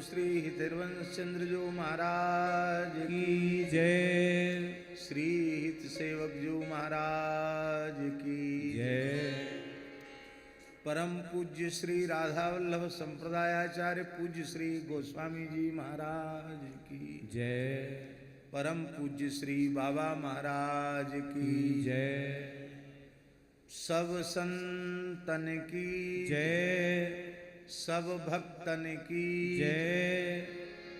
श्री हितवंश चंद्र जो महाराज की जय, श्री हित सेवक जो महाराज की जय। परम पूज्य श्री राधा वल्लभ संप्रदायाचार्य पूज्य श्री गोस्वामी जी महाराज की जय, परम पूज्य श्री बाबा महाराज की जय, सब संतन की जय, सब भक्तन की जय,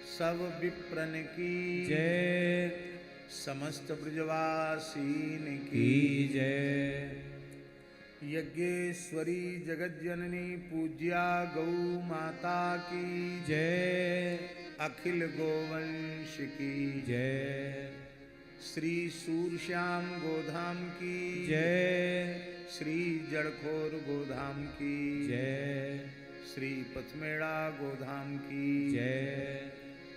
सब विप्रन की जय, समस्त ब्रजवासीन की जय। यज्ञेश्वरी जगज्जननी पूज्या गौ माता की जय, अखिल गोवंश की जय, श्री सूरश्याम गोधाम की जय, श्री जड़खोर गोधाम की जय, श्री पथमेड़ा गोधाम की जय,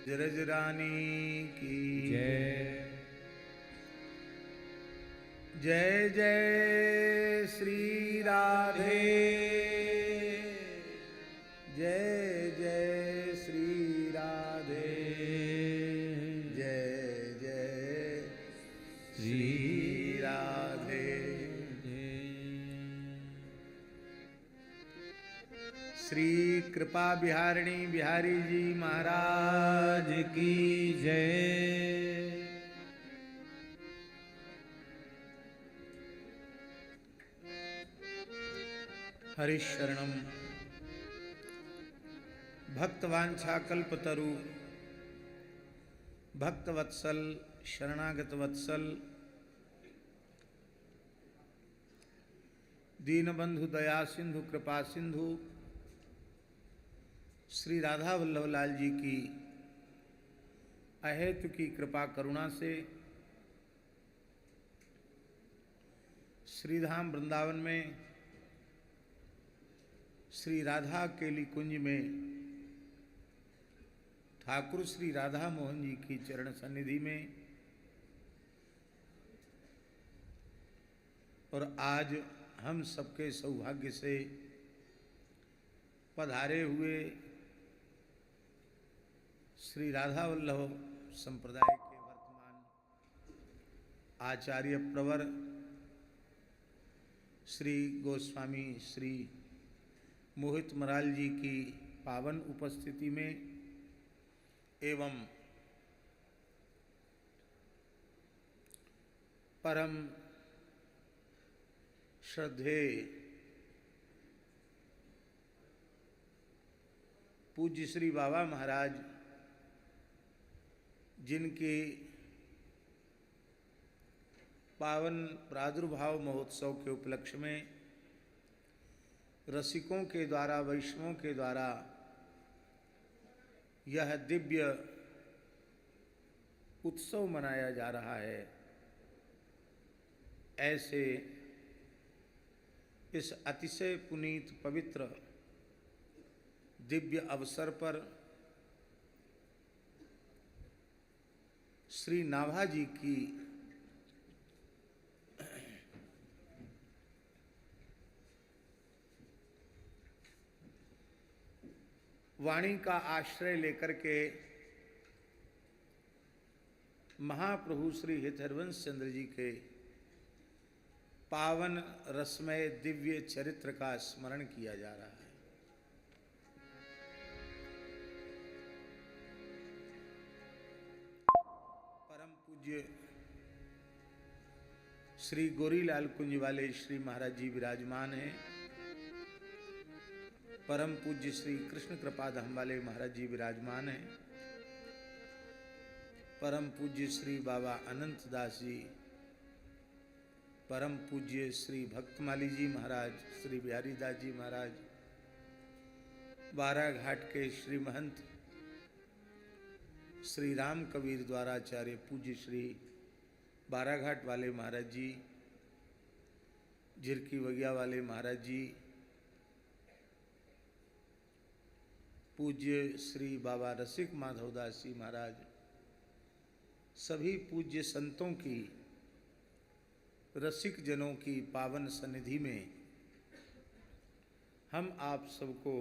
जरज रानी की जय, जय जय श्री राधे, जय जय श्री राधे, जय जय श्री राधे। श्री कृपा बिहारिणी बिहारी जी महाराज की जय। हरिशरणम भक्तवांछा कल्पतरु भक्तवत्सल शरणागत वत्सल दीनबंधु दया सिंधु कृपा सिंधु श्री राधा वल्लभ लाल जी की अहेतु की कृपा करुणा से श्रीधाम वृंदावन में श्री राधा केली कुंज में ठाकुर श्री राधा मोहन जी की चरण सन्निधि में और आज हम सबके सौभाग्य से पधारे हुए श्री राधा वल्लभ संप्रदाय के वर्तमान आचार्य प्रवर श्री गोस्वामी श्री मोहित मराल जी की पावन उपस्थिति में एवं परम श्रद्धेय पूज्य श्री बाबा महाराज जिनके पावन प्रादुर्भाव महोत्सव के उपलक्ष्य में रसिकों के द्वारा वैष्णवों के द्वारा यह दिव्य उत्सव मनाया जा रहा है, ऐसे इस अतिशय पुनीत पवित्र दिव्य अवसर पर श्री नाभा जी की वाणी का आश्रय लेकर के महाप्रभु श्री हितवंश चंद्र जी के पावन रसमय दिव्य चरित्र का स्मरण किया जा रहा है। परम पूज्य श्री गोरीलाल कुंज वाले श्री महाराज जी विराजमान हैं। परम पूज्य श्री कृष्ण कृपा धाम वाले महाराज जी विराजमान हैं। परम पूज्य श्री बाबा अनंत दास जी, परम पूज्य श्री भक्तमाली जी महाराज, श्री बिहारी दास जी महाराज, बारा घाट के श्री महंत श्री राम कबीर द्वाराचार्य पूज्य श्री बाराघाट वाले महाराज जी, झिरकी वगिया वाले महाराज जी, पूज्य श्री बाबा रसिक माधवदास जी महाराज, सभी पूज्य संतों की, रसिक जनों की पावन सन्निधि में हम आप सबको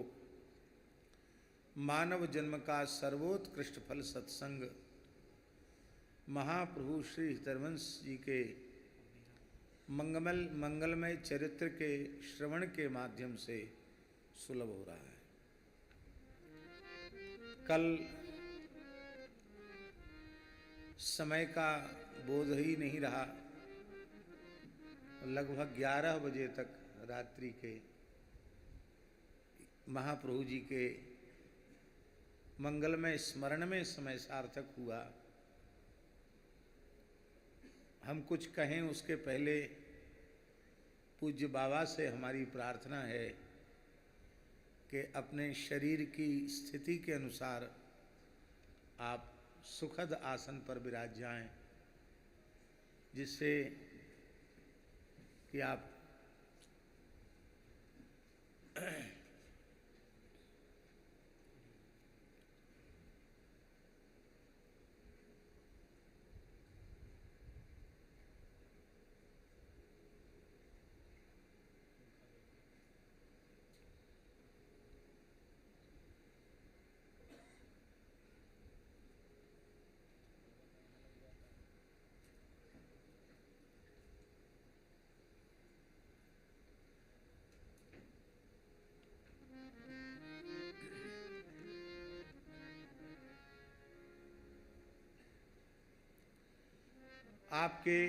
मानव जन्म का सर्वोत्कृष्ट फल सत्संग महाप्रभु श्री हितरवंश जी के मंगलमय चरित्र के श्रवण के माध्यम से सुलभ हो रहा है। कल समय का बोध ही नहीं रहा, लगभग 11 बजे तक रात्रि के महाप्रभु जी के मंगलमय स्मरण में समय सार्थक हुआ। हम कुछ कहें उसके पहले पूज्य बाबा से हमारी प्रार्थना है कि अपने शरीर की स्थिति के अनुसार आप सुखद आसन पर विराज जाएं, जिससे कि आप आपके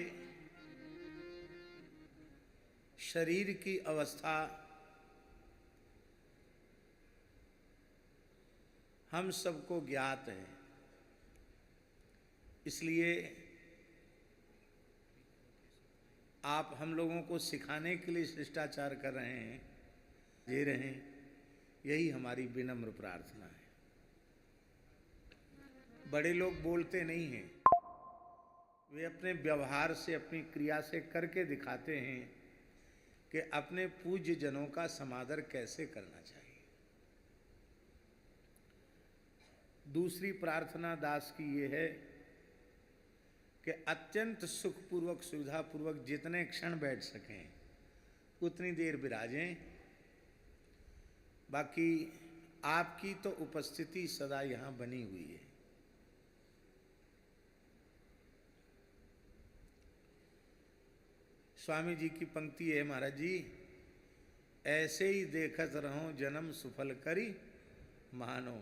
शरीर की अवस्था हम सबको ज्ञात है, इसलिए आप हम लोगों को सिखाने के लिए शिष्टाचार कर रहे हैं, दे रहे हैं, यही हमारी विनम्र प्रार्थना है। बड़े लोग बोलते नहीं हैं, वे अपने व्यवहार से, अपनी क्रिया से करके दिखाते हैं कि अपने पूज्य जनों का समादर कैसे करना चाहिए। दूसरी प्रार्थना दास की ये है कि अत्यंत सुखपूर्वक, सुविधापूर्वक जितने क्षण बैठ सकें उतनी देर विराजें। बाकी आपकी तो उपस्थिति सदा यहाँ बनी हुई है। स्वामी जी की पंक्ति है, महाराज जी, ऐसे ही देखत रहो जन्म सुफल करी मानो।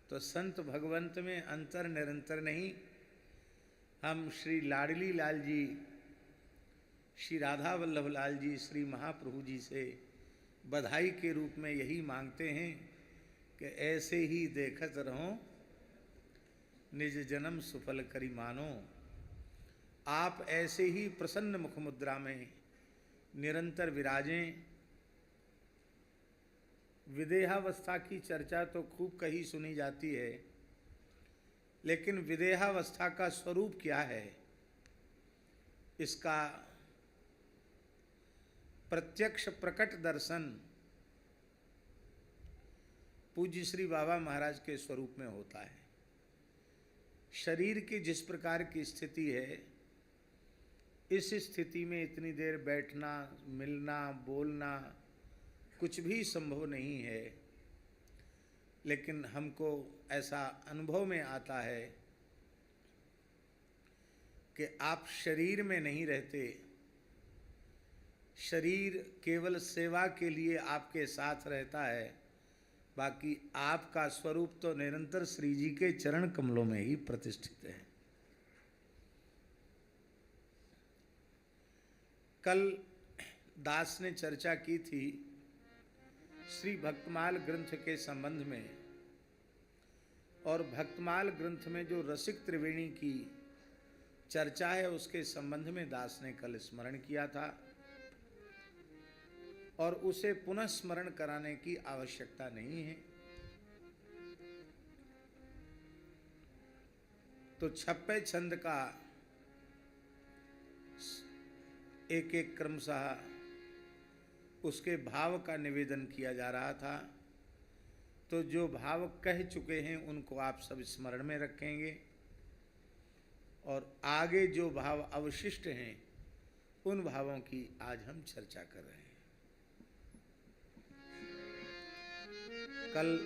तो संत भगवंत में अंतर निरंतर नहीं। हम श्री लाडली लाल जी, श्री राधा वल्लभ लाल जी, श्री महाप्रभु जी से बधाई के रूप में यही मांगते हैं कि ऐसे ही देखत रहो निज जन्म सुफल करी मानो। आप ऐसे ही प्रसन्न मुख मुद्रा में निरंतर विराजें। विदेहावस्था की चर्चा तो खूब कही सुनी जाती है, लेकिन विदेहावस्था का स्वरूप क्या है, इसका प्रत्यक्ष प्रकट दर्शन पूज्य श्री बाबा महाराज के स्वरूप में होता है। शरीर की जिस प्रकार की स्थिति है, इस स्थिति में इतनी देर बैठना, मिलना, बोलना कुछ भी संभव नहीं है। लेकिन हमको ऐसा अनुभव में आता है कि आप शरीर में नहीं रहते, शरीर केवल सेवा के लिए आपके साथ रहता है, बाकी आपका स्वरूप तो निरंतर श्री जी के चरण कमलों में ही प्रतिष्ठित है। कल दास ने चर्चा की थी श्री भक्तमाल ग्रंथ के संबंध में, और भक्तमाल ग्रंथ में जो रसिक त्रिवेणी की चर्चा है उसके संबंध में दास ने कल स्मरण किया था, और उसे पुनः स्मरण कराने की आवश्यकता नहीं है। तो छप्पे छंद का एक एक क्रमशः उसके भाव का निवेदन किया जा रहा था। तो जो भाव कह चुके हैं उनको आप सब स्मरण में रखेंगे, और आगे जो भाव अवशिष्ट हैं उन भावों की आज हम चर्चा कर रहे हैं। कल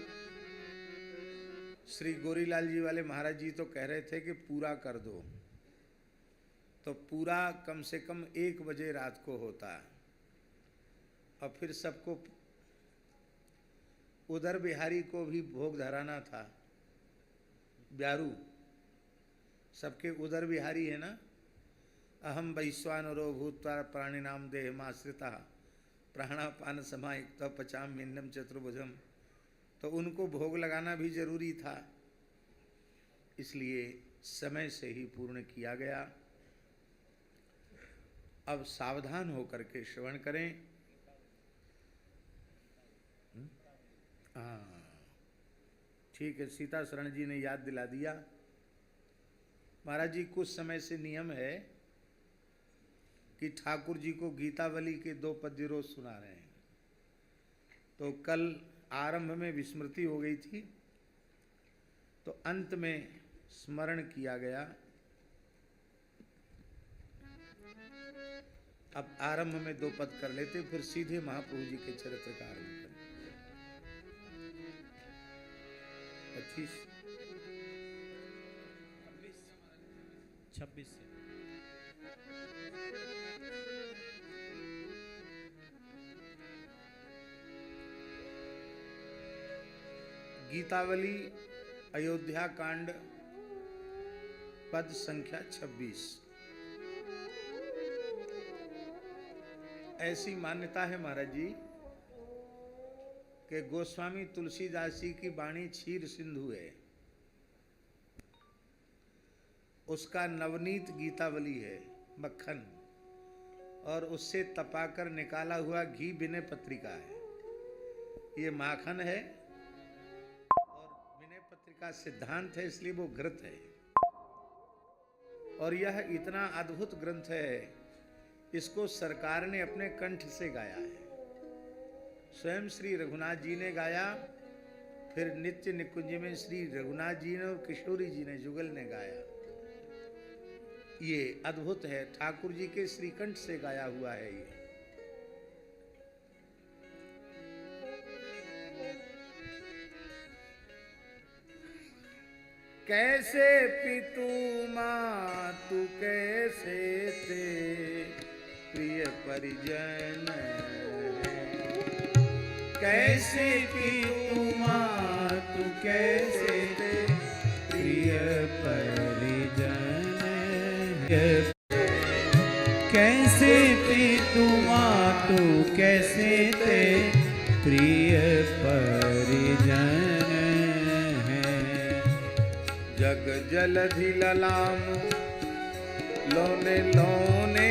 श्री गोरीलाल जी वाले महाराज जी तो कह रहे थे कि पूरा कर दो, तो पूरा कम से कम 1 बजे रात को होता है। और फिर सबको उधर बिहारी को भी भोग धराना था, ब्यारू सबके उधर बिहारी है ना। अहम वैश्वानरो भूत्वा प्राणिनाम देहमाश्रिता प्राणापान समायुक्त पचाम मिन्नम चतुर्भुजम, तो उनको भोग लगाना भी जरूरी था, इसलिए समय से ही पूर्ण किया गया। अब सावधान होकर के श्रवण करें। हाँ ठीक है, सीता शरण जी ने याद दिला दिया। महाराज जी कुछ समय से नियम है कि ठाकुर जी को गीतावली के 2 पद्य रोज सुना रहे हैं। तो कल आरंभ में विस्मृति हो गई थी, तो अंत में स्मरण किया गया। अब आरंभ में 2 पद कर लेते, फिर सीधे महाप्रभु जी के चरित्र का आरंभ करें। 25 26 से गीतावली अयोध्या कांड पद संख्या 26। ऐसी मान्यता है महाराज जी कि गोस्वामी तुलसीदास जी की वाणी क्षीर सिंधु है, उसका नवनीत गीतावली है मक्खन, और उससे तपाकर निकाला हुआ घी विनय पत्रिका है। ये माखन है और विनय पत्रिका सिद्धांत है, इसलिए वो घृत है। और यह इतना अद्भुत ग्रंथ है, इसको सरकार ने अपने कंठ से गाया है। स्वयं श्री रघुनाथ जी ने गाया, फिर नित्य निकुंज में श्री रघुनाथ जी ने और किशोरी जी ने जुगल ने गाया। ये अद्भुत है, ठाकुर जी के श्रीकंठ से गाया हुआ है ये। कैसे पितु मातु कैसे ते प्रिय परिजन, कैसे पितु मातु कैसे ते प्रिय परिजन, कैसे पितु मातु कैसे ते प्रिय परिजन है। जग जलधि ललाम लोने लोने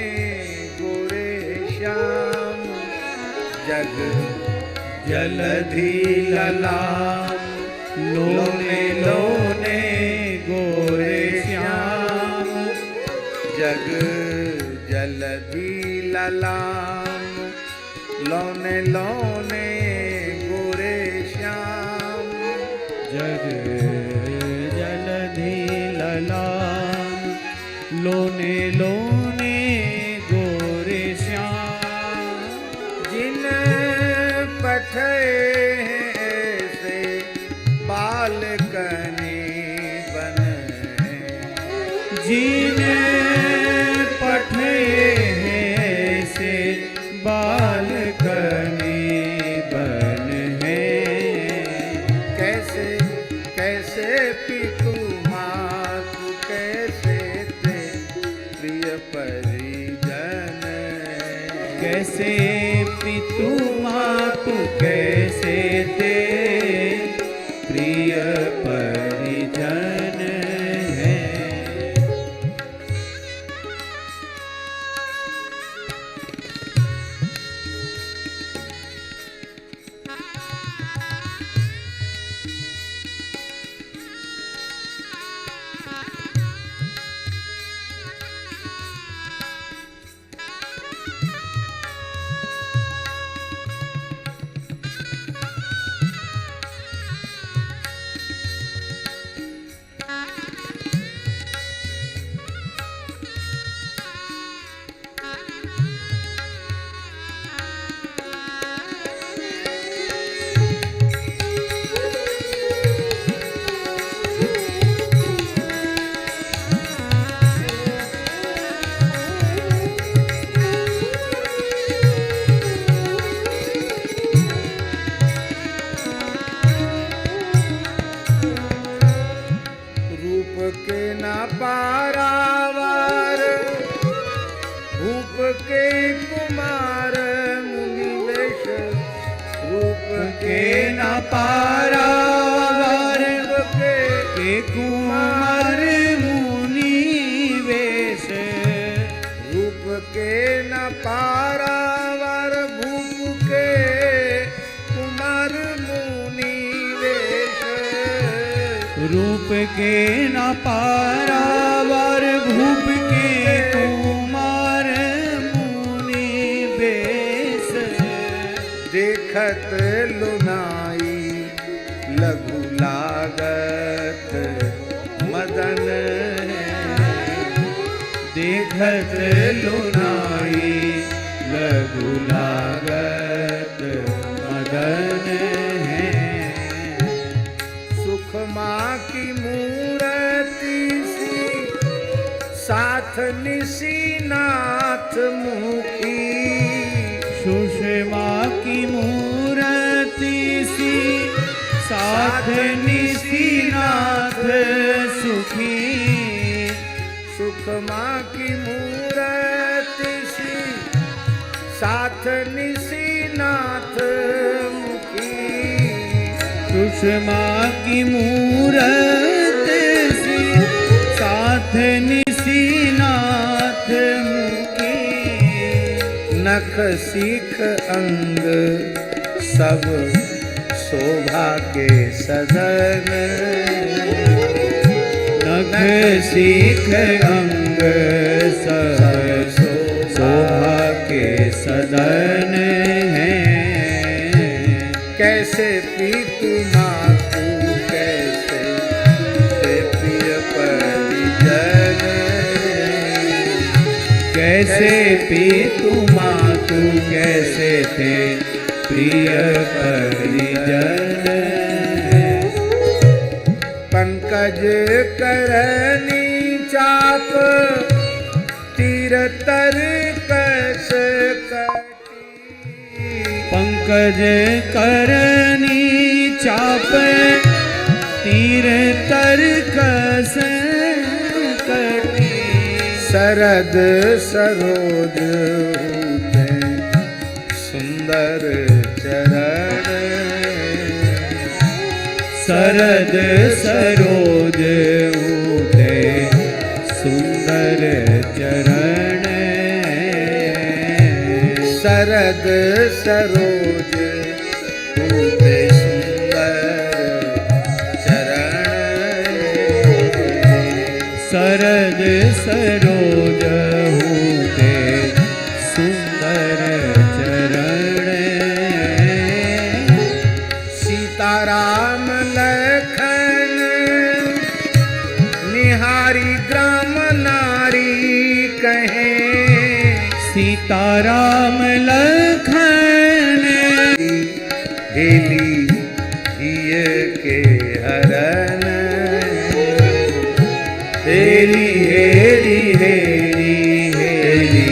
गोरे श्याम, जग जलधि ललाम लोने लोने गोरे श्याम, जग जलधि ललाम लोने लोने गोरे श्याम, जग जलधि ललाम लोने लोने गोरे श्याम, जिन पठे ऐसे बालकनी बन, जिन पठे हैं से बालकनी बन है। कैसे कैसे पितु मातु कैसे ते प्रिय परिजन, कैसे पितु मातु कैसे ते प्रिय परिजन है। पारावार के कुमार मुनि वेश। रूप के न पारावार भूप के कुमार मुनि वेश। रूप के न पारावार भूप के कुमार मुनि वेश। देखत लुनाई लघु लागत मदन देखत लुनाई लघु लागत मदन है। सुखमा की मूर्ति सी साथ निशिनाथ मुखी। सुषमा की मूर्ति सी साथ निशिनाथ सुखी। सुखमा की मूर्ति सी साथ निशिनाथ मुखी। सुषमा की मूर्ति सी साथ निशिनाथ मुखी। नख सीख अंग सब शोभा के सदन। नख सीख अंग सब शोभा के सदन है। कैसे पीतु मातु कैसे ते प्रिय परिजन। कैसे पीतु मातु कैसे थे प्रिय परिजन। पंकज करनी चाप तीर तर कस कटी। पंकज करनी चाप तीर तर कस कटी। शरद सरोज होते सुंदर चरण। शरद सरोज होते सुंदर चरण। शरद सरोज होते सुंदर चरण। शरद सरोज होते सुंदर चरण। सीताराम लखन निहारी ग्राम नारी कहे। सीताराम लखन हेली हिय के हरन। हेली हेली हेली हेली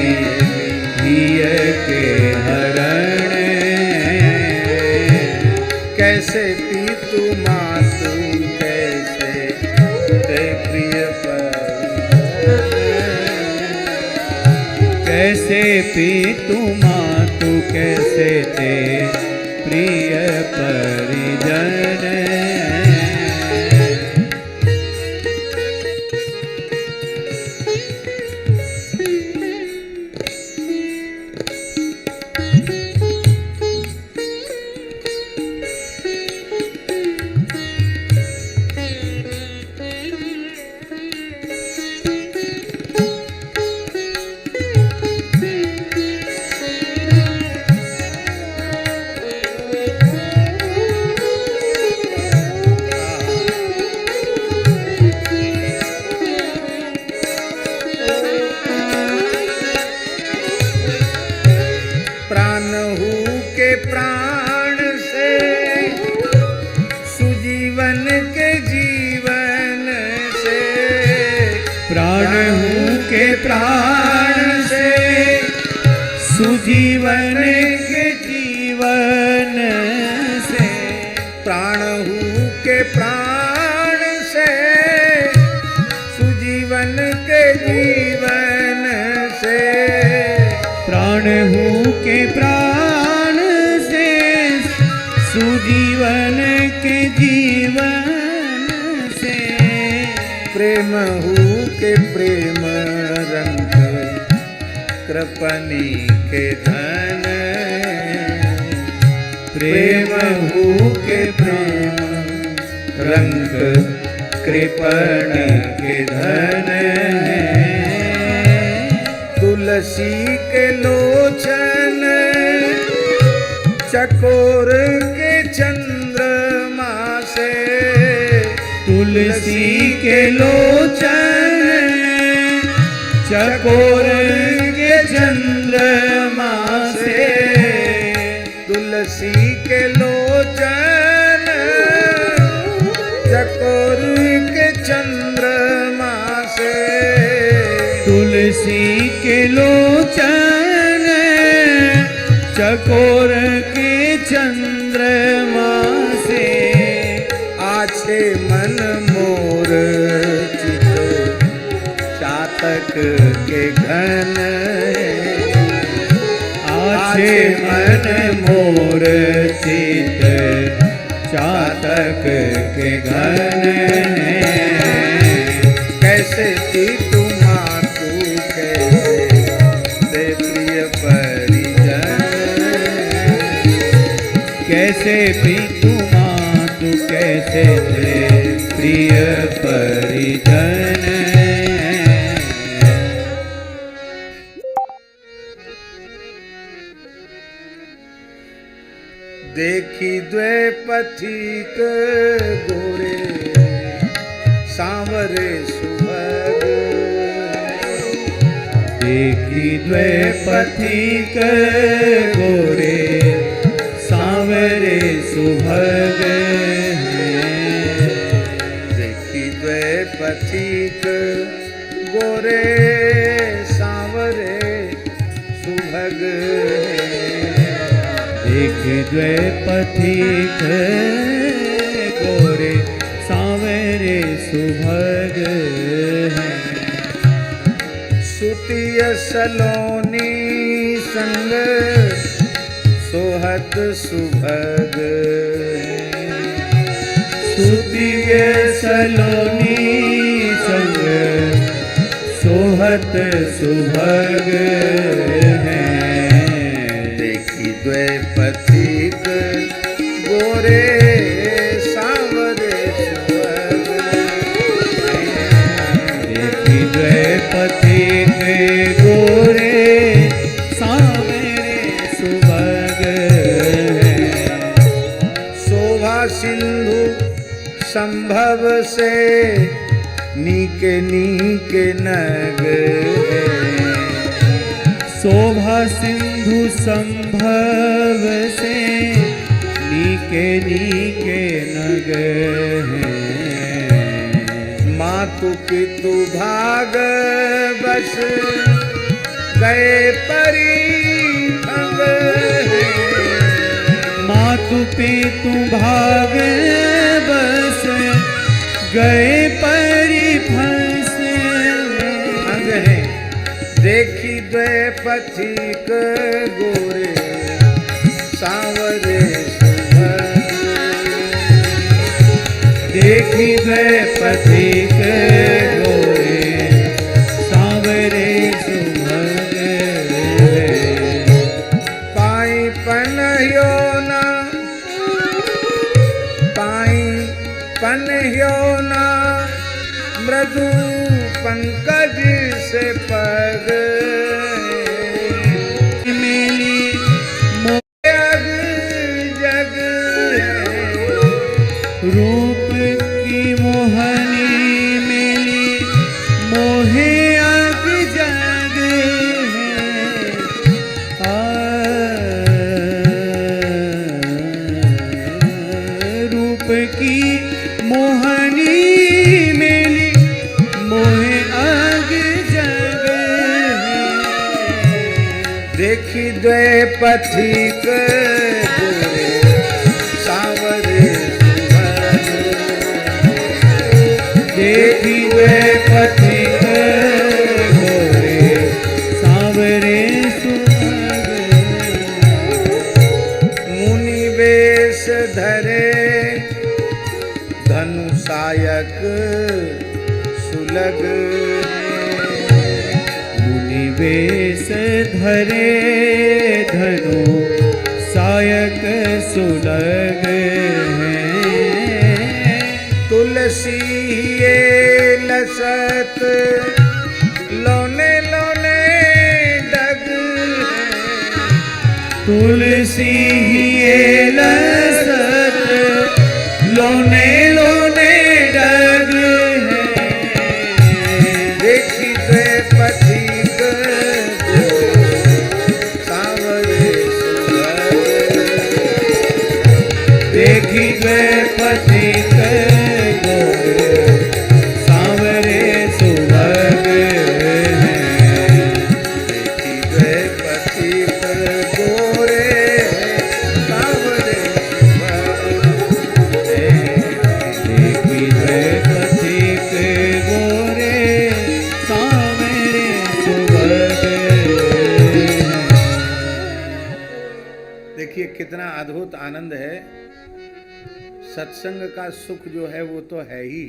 हिय के हरण। कैसे पीतु मातु कैसे ते प्रिय परिजन। कैसे पीतु मातु कैसे ते प्रिय परिजन। प्राण से सुजीवन के जीवन से। प्राण हूँ के प्राण से सुजीवन के जीवन से। प्राण हूँ के प्राण से सुजीवन के जीवन से। प्राण हूँ के प्राण से प्रेम हु के प्रेम रंग कृपनी के धन, प्रेम हु के प्रेम रंग कृपण के धन। तुलसी के लोचन चकोर के चंद्रमा से, तुलसी के लोचन चकोर के चंद्रमा से, तुलसी के लोचन चकोर के चंद्रमा से, तुलसी के लोचन चकोर के चंद्रमा से। आछे मन मोर चित चातक के घन, आछे मन मोर चित चातक के घन। कैसे थी तुम तू कैसे दे प्रिय परिजन, कैसे भी तुम तू कैसे दे प्रिय परिजन। देखी द्वे पथिक गोरे सांवरे सुभग, देखी द्वे पथिक गोरे सांवरे सुभग। देखी द्वे पथिक गोरे सांवरे सुभग, देख द्वे पथिक गोरे सांवरे सुभग हैं। सुतिय सलोनी संग सोहत सुभग, सुतिय सलोनी संग सोहत सुभग हैं। देखी द्वे पथिक गोरे सांवरे सुभग, देखी द्वे पथिक गोरे सांवरे सुभग। शोभा सिंधु संभव से नीके नीके नग, शोभा सिंधु संभव से नीके नीके नग हैं। मातु पितु भाग बस गए परिभंग हैं, मातु पितु भाग बस गए परिभंस अंग हैं। देखी द्वे पथिक गोरे सांवरे सुभग, देखी द्वे पथिक गोरे सांवरे सुभग। पाई पन्ह्यो ना, पाई पन्ह्यो ना मृदु पंकज से पग, मेली मोग जग रूप की मोहनी मेली मोहे अग जग रूप की मोहनी मेली मोहे अग जग। देखी द्वे पथिक गोरे सांवरे सुभग, देखी द्वे पथिक गोरे सांवरे सुभग। मुनि वेश धरे धनुषायक सुलग मुनि वेश धरे धनु सायक सुलग है। तुलसी ये लसत लोने लोने डग तुलसी ये लसत लोने लोने डग है। देखी पथिक सांवरे सुलग देखी पथिक सांवरे सुलग है। देखी पथिक गोरे सांवरे सुलग देखी पथिक गोरे सांवरे सुलग है। देखिए कितना अद्भुत आनंद है। सत्संग का सुख जो है वो तो है ही।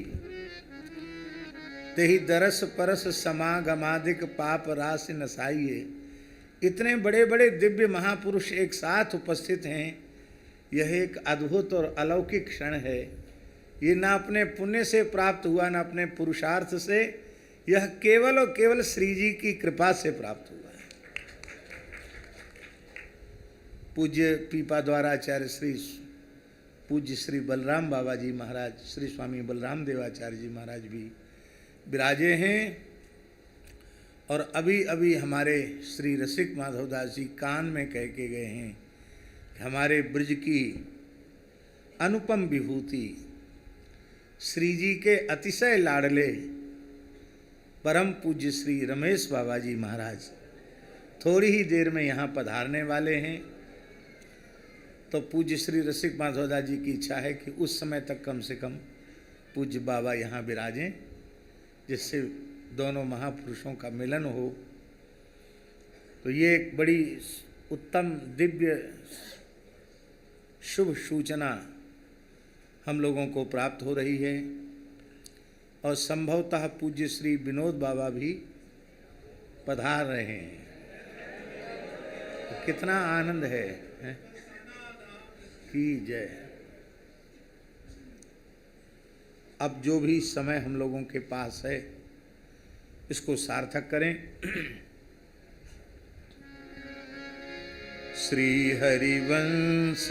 तेहि दरस परस समागमादिक पाप राशि नसाइए। इतने बड़े बड़े दिव्य महापुरुष एक साथ उपस्थित हैं। यह एक अद्भुत और अलौकिक क्षण है। ये ना अपने पुण्य से प्राप्त हुआ, ना अपने पुरुषार्थ से, यह केवल और केवल श्री जी की कृपा से प्राप्त हुआ है। पूज्य पीपा द्वाराचार्य श्री पूज्य श्री बलराम बाबा जी महाराज, श्री स्वामी बलराम देवाचार्य जी महाराज भी विराजे हैं। और अभी अभी हमारे श्री रसिक माधवदास जी कान में कह के गए हैं कि हमारे ब्रज की अनुपम विभूति श्री जी के अतिशय लाडले परम पूज्य श्री रमेश बाबा जी महाराज थोड़ी ही देर में यहाँ पधारने वाले हैं। तो पूज्य श्री रसिक माधवदास जी की इच्छा है कि उस समय तक कम से कम पूज्य बाबा यहाँ विराजें, जिससे दोनों महापुरुषों का मिलन हो। तो ये एक बड़ी उत्तम दिव्य शुभ सूचना हम लोगों को प्राप्त हो रही है। और संभवतः पूज्य श्री विनोद बाबा भी पधार रहे हैं। तो कितना आनंद है की जय। अब जो भी समय हम लोगों के पास है इसको सार्थक करें। श्री हरिवंश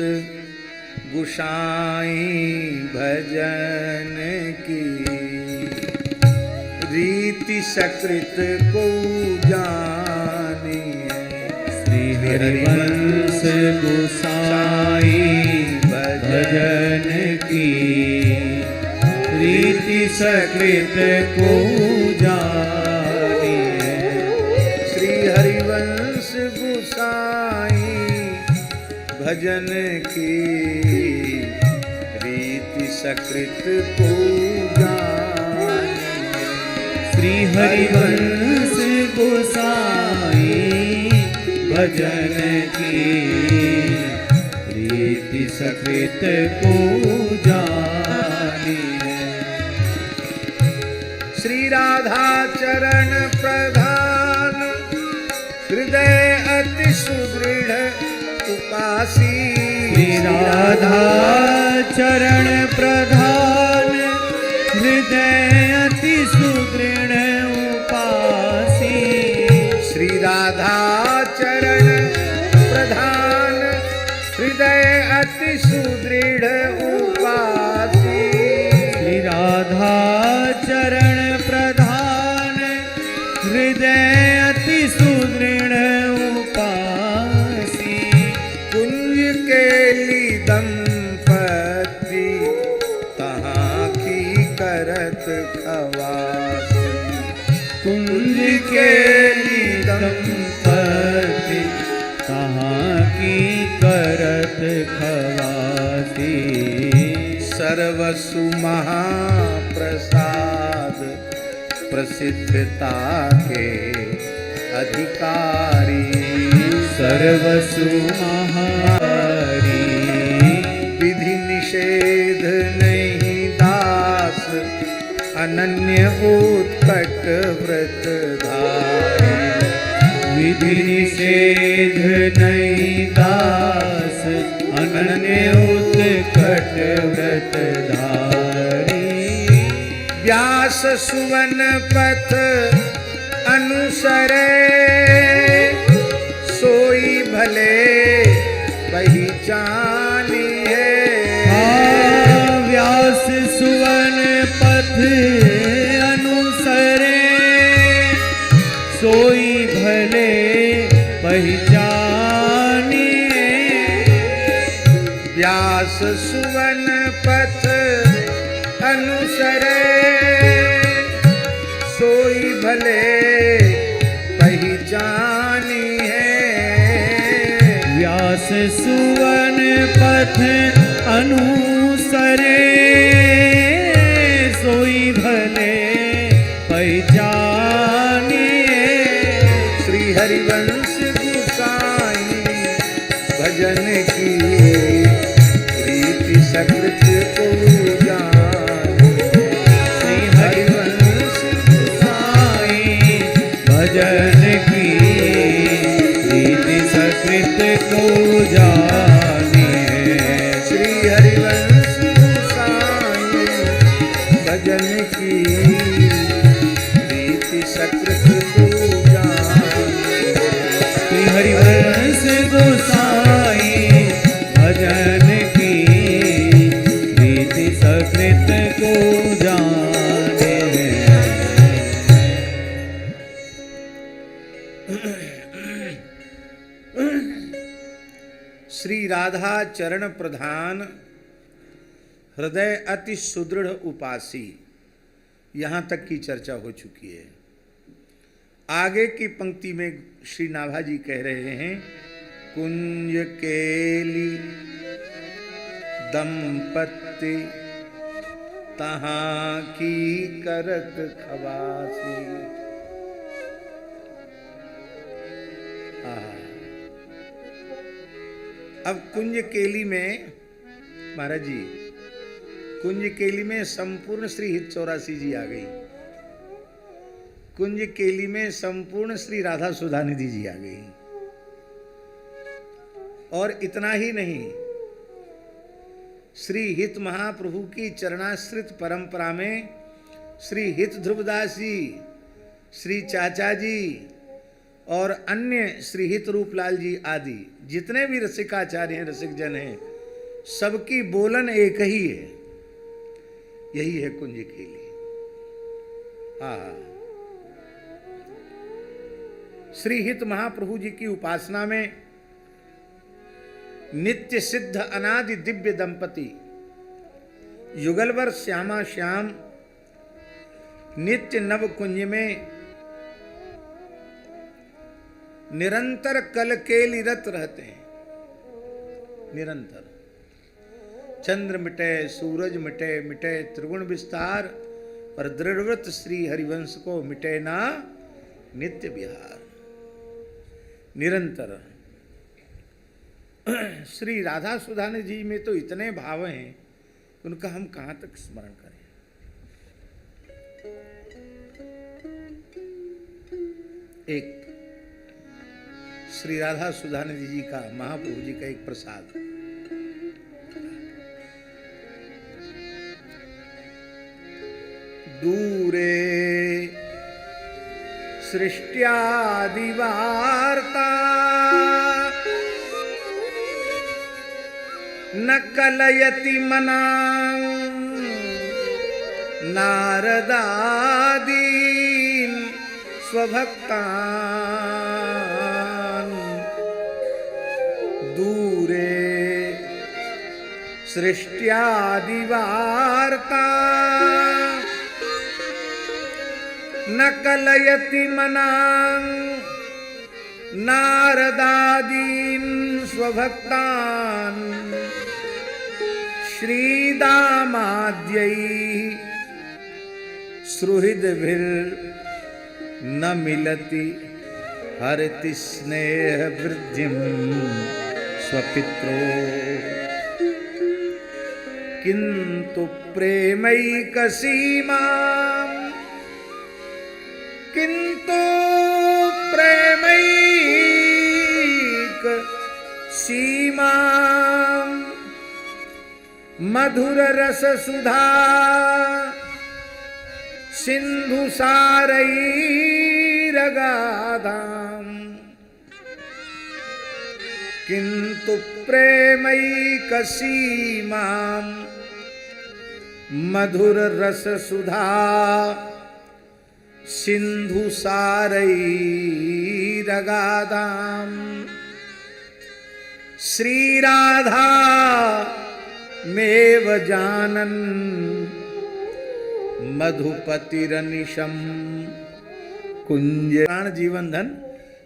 गुसाई भजन की रीति सकृत को जानिए। श्री हरिवंश गुसाई भजन की रीति सकृत को जानिए। श्री हरिवंश गुसाई भजन की रीति सकृत को जानिए। श्री हरिवंश गुसाई भजन की रीति सकृत को जानिए। श्री राधा चरण प्रधान हृदय अति सुदृढ़ उपासी। श्री राधा चरण प्रधान हृदय अति सुदृढ़ उपासी। श्री राधा चरण प्रधान हृदय अति सुदृढ़ उपासी। श्री राधा चरण प्रधान हृदय अति सुदृढ़ उपासी। कुंज केली दंपति कहाँ की करत खवासी। कुंज केली दंपति कहाँ की करत खवासी। सर्वसु महाप्रसाद प्रसिद्धता के अधिकारी। सर्वसु महारी विधि निषेध नहीं दास अनन्य उत्कट व्रत धारी। विधि निषेध नहीं दास अनन्य उत्कट व्रत धारी। व्यास सुवन पथ अनुसरे सोई भले पहचानी है। व्यास सुवन पथ अनुसरे सोई भले पहचानिए। व्यास सुवन पथ अनुसरे सोई भले पहचानी है। व्यास सुवन पथ अनुसरे सोई भले पहचानिए। श्री हरिवंश गोसाई भजन की प्रीति सकृत को जान। श्री हरिवंश गोसाई भजन की प्रीति सकृत को जानिए। श्री हरिवंश गोसाई भजन की प्रीति सकृत को जानिए। श्री हरिवंश गोसाई भजन की प्रीति सकृत को जाने। श्री राधा चरण प्रधान हृदय अति सुदृढ़ उपासी, यहाँ तक की चर्चा हो चुकी है। आगे की पंक्ति में श्री नाभाजी कह रहे हैं, कुंज केली दंपत्ति तहाँ की करत खवासी। अब कुंज केली में महाराज जी, कुंज केली में संपूर्ण श्री हित 84 जी आ गई। कुंज केली में संपूर्ण श्री राधा सुधानिधि जी आ गई। और इतना ही नहीं, श्री हित महाप्रभु की चरणाश्रित परंपरा में श्री हित ध्रुवदास जी, श्री चाचा जी और अन्य श्री हित रूपलाल जी आदि जितने भी रसिकाचार्य हैं, रसिक जन हैं, सबकी बोलन एक ही है, यही है कुंज केली। श्री हित महाप्रभु जी की उपासना में नित्य सिद्ध अनादि दिव्य दंपति युगलवर श्यामा श्याम नित्य नव कुंज में निरंतर कलकेलिरत रहते हैं। निरंतर चंद्र मिटे, सूरज मिटे, मिटे त्रिगुण विस्तार, पर दृढ़व्रत श्री हरिवंश को मिटे ना नित्य विहार। निरंतर श्री राधा सुधानिधि जी में तो इतने भाव हैं, उनका हम कहाँ तक स्मरण करें। एक श्री राधा सुधानिधि जी का, महाप्रभु जी का एक प्रसाद, दूरे सृष्ट्यादिवार्ता न कलयति मनां नारदादीन स्वभक्तान्। दूरे सृष्ट्यादिवार्ता न कलयति मनां नारदादीन् स्वभक्तान्। श्रीदामाद्यैः सुहृद्भिर्न मिलति हरति स्नेह वृद्धिं स्वपित्रो। किंतु प्रेमैक सीमा, किंतु प्रेमैक सीमा, मधुर रस सुधा सिंधु सारैरगाधाम, किंतु प्रेमैक सीमा, मधुर रस सुधा सिंधु सारैरगाधाम। श्री राधा मेव जानन मधुपतिरनिशम कुंज। प्राण जीवन धन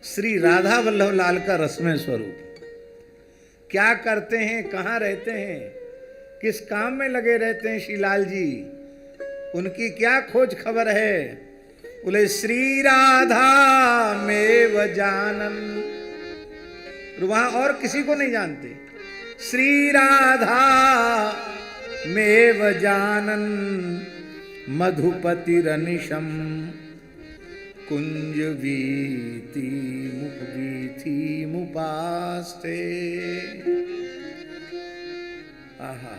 श्री राधा वल्लभ लाल का रसमय स्वरूप। क्या करते हैं, कहाँ रहते हैं, किस काम में लगे रहते हैं श्री लाल जी, उनकी क्या खोज खबर है? बोले श्री राधा मेव जानन, वहां और किसी को नहीं जानते। श्री राधा मेव जानन मधुपतिरनिशम कुंज वीथी मुपास्ते। आहा,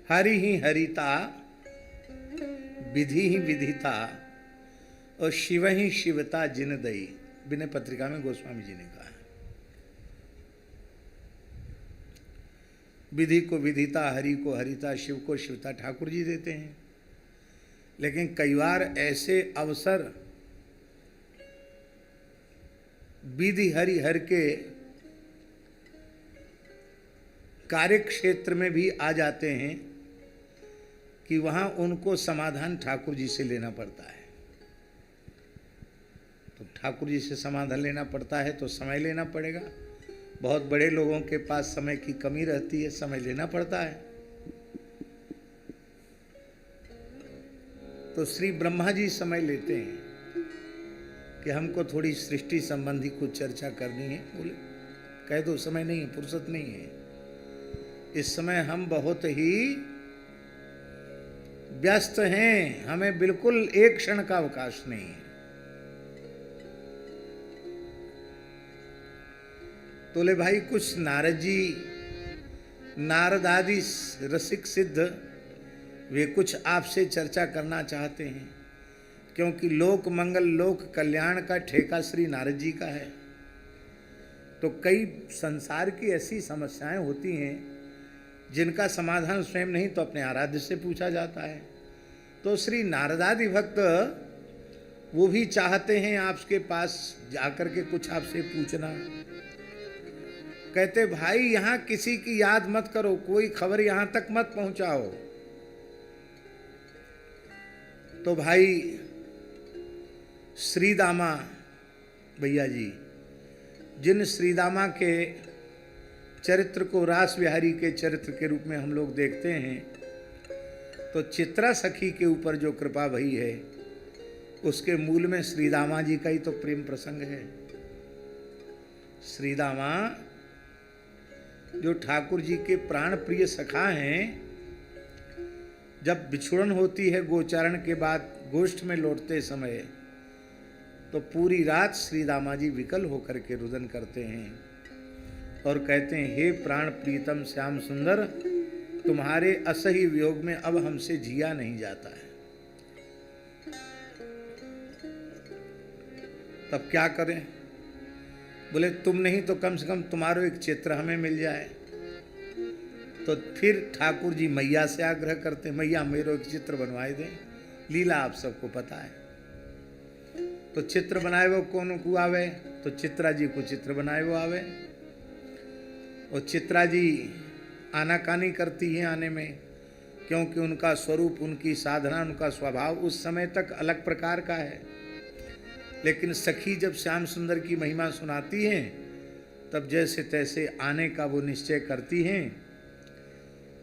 हरि ही हरिता, विधि ही विधिता, और शिव ही शिवता जिन दई। विनय पत्रिका में गोस्वामी जी ने कहा। विधि को विधिता, हरि को हरिता, शिव को शिवता ठाकुर जी देते हैं। लेकिन कई बार ऐसे अवसर विधि हरि हर के कार्य क्षेत्र में भी आ जाते हैं कि वहां उनको समाधान ठाकुर जी से लेना पड़ता है। तो ठाकुर जी से समाधान लेना पड़ता है तो समय लेना पड़ेगा। बहुत बड़े लोगों के पास समय की कमी रहती है, समय लेना पड़ता है। तो श्री ब्रह्मा जी समय लेते हैं कि हमको थोड़ी सृष्टि संबंधी कुछ चर्चा करनी है। बोले कह दो, समय नहीं है, फुर्सत नहीं है, इस समय हम बहुत ही व्यस्त हैं, हमें बिल्कुल एक क्षण का अवकाश नहीं है। तो ले भाई, कुछ नारद जी, नारद आदि रसिक सिद्ध, वे कुछ आपसे चर्चा करना चाहते हैं, क्योंकि लोक मंगल लोक कल्याण का ठेका श्री नारद जी का है। तो कई संसार की ऐसी समस्याएं होती हैं जिनका समाधान स्वयं नहीं तो अपने आराध्य से पूछा जाता है। तो श्री नारदादि भक्त वो भी चाहते हैं आपके पास जाकर के कुछ आपसे पूछना। कहते भाई यहां किसी की याद मत करो, कोई खबर यहां तक मत पहुंचाओ। तो भाई श्रीदामा भैया जी, जिन श्रीदामा के चरित्र को रास बिहारी के चरित्र के रूप में हम लोग देखते हैं, तो चित्रा सखी के ऊपर जो कृपा भई है उसके मूल में श्रीदामा जी का ही तो प्रेम प्रसंग है। श्रीदामा जो ठाकुर जी के प्राण प्रिय सखा हैं, जब बिछुड़न होती है गोचारण के बाद गोष्ठ में लौटते समय, तो पूरी रात श्रीदामा जी विकल होकर के रुदन करते हैं और कहते हैं, हे प्राण प्रीतम श्याम सुंदर, तुम्हारे असही वियोग में अब हमसे जिया नहीं जाता है। तब क्या करें? बोले तुम नहीं तो कम से कम तुम्हारा एक चित्र हमें मिल जाए। तो फिर ठाकुर जी मैया से आग्रह करते, मैया मेरे एक चित्र बनवाए दें। लीला आप सबको पता है। तो चित्र बनाए वो कौन को आवे? तो चित्रा जी को चित्र बनाए वो आवे। और चित्रा जी आनाकानी करती हैं आने में, क्योंकि उनका स्वरूप, उनकी साधना, उनका स्वभाव उस समय तक अलग प्रकार का है। लेकिन सखी जब श्याम सुंदर की महिमा सुनाती हैं, तब जैसे तैसे आने का वो निश्चय करती हैं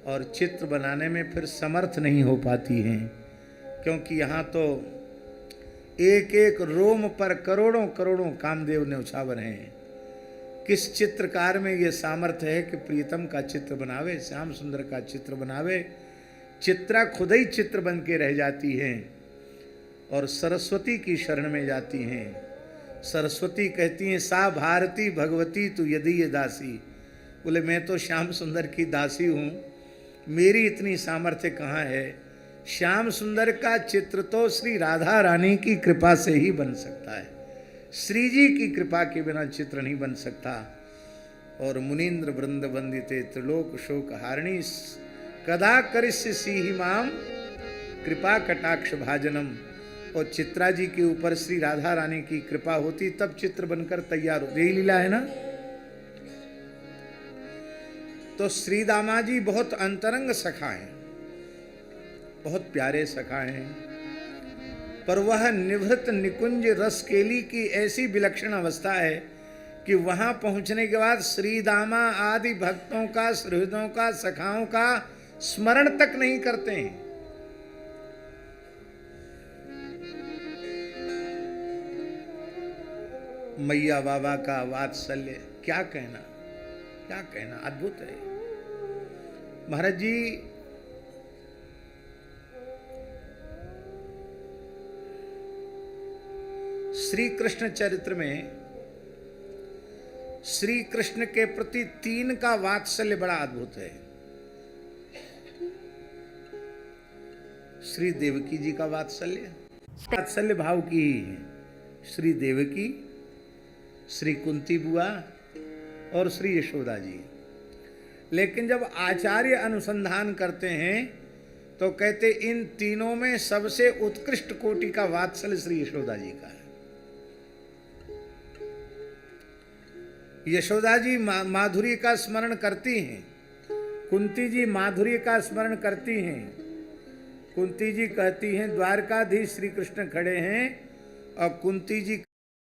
और चित्र बनाने में फिर समर्थ नहीं हो पाती हैं। क्योंकि यहाँ तो एक एक रोम पर करोड़ों करोड़ों कामदेव न्यौछावर हैं। किस चित्रकार में ये सामर्थ्य है कि प्रीतम का चित्र बनावे, श्याम सुंदर का चित्र बनावे। चित्रा खुद ही चित्र बन के रह जाती हैं और सरस्वती की शरण में जाती हैं। सरस्वती कहती हैं, सा भारती भगवती तू यदि ये दासी। बोले मैं तो श्याम सुंदर की दासी हूँ, मेरी इतनी सामर्थ्य कहाँ है। श्याम सुंदर का चित्र तो श्री राधा रानी की कृपा से ही बन सकता है, श्री जी की कृपा के बिना चित्र नहीं बन सकता। और मुनीन्द्र वृंद वंदिते त्रिलोक शोक हारिणी कदा करिष्य सीहि माम कृपा कटाक्ष भाजनम। और चित्रा जी के ऊपर श्री राधा रानी की कृपा होती तब चित्र बनकर तैयार हो। यही लीला है ना। तो श्री दामा जी बहुत अंतरंग सखा हैं, बहुत प्यारे सखा हैं, पर वह निभृत निकुंज रस केली की ऐसी विलक्षण अवस्था है कि वहां पहुंचने के बाद श्री दामा आदि भक्तों का, सुहृदों का, सखाओं का स्मरण तक नहीं करते हैं। मैया बाबा का वात्सल्य क्या कहना, क्या कहना, अद्भुत है। महाराज जी श्री कृष्ण चरित्र में श्री कृष्ण के प्रति 3 का वात्सल्य बड़ा अद्भुत है। श्री देवकी जी का वात्सल्य भाव की ही है। श्री देवकी, श्री कुंती बुआ और श्री यशोदा जी। लेकिन जब आचार्य अनुसंधान करते हैं तो कहते इन तीनों में सबसे उत्कृष्ट कोटि का वात्सल्य श्री यशोदा जी का है। यशोदा जी माधुरी का स्मरण करती हैं, कुंती जी माधुरी का स्मरण करती हैं। कुंती जी कहती हैं द्वारकाधीश श्री कृष्ण खड़े हैं और कुंती जी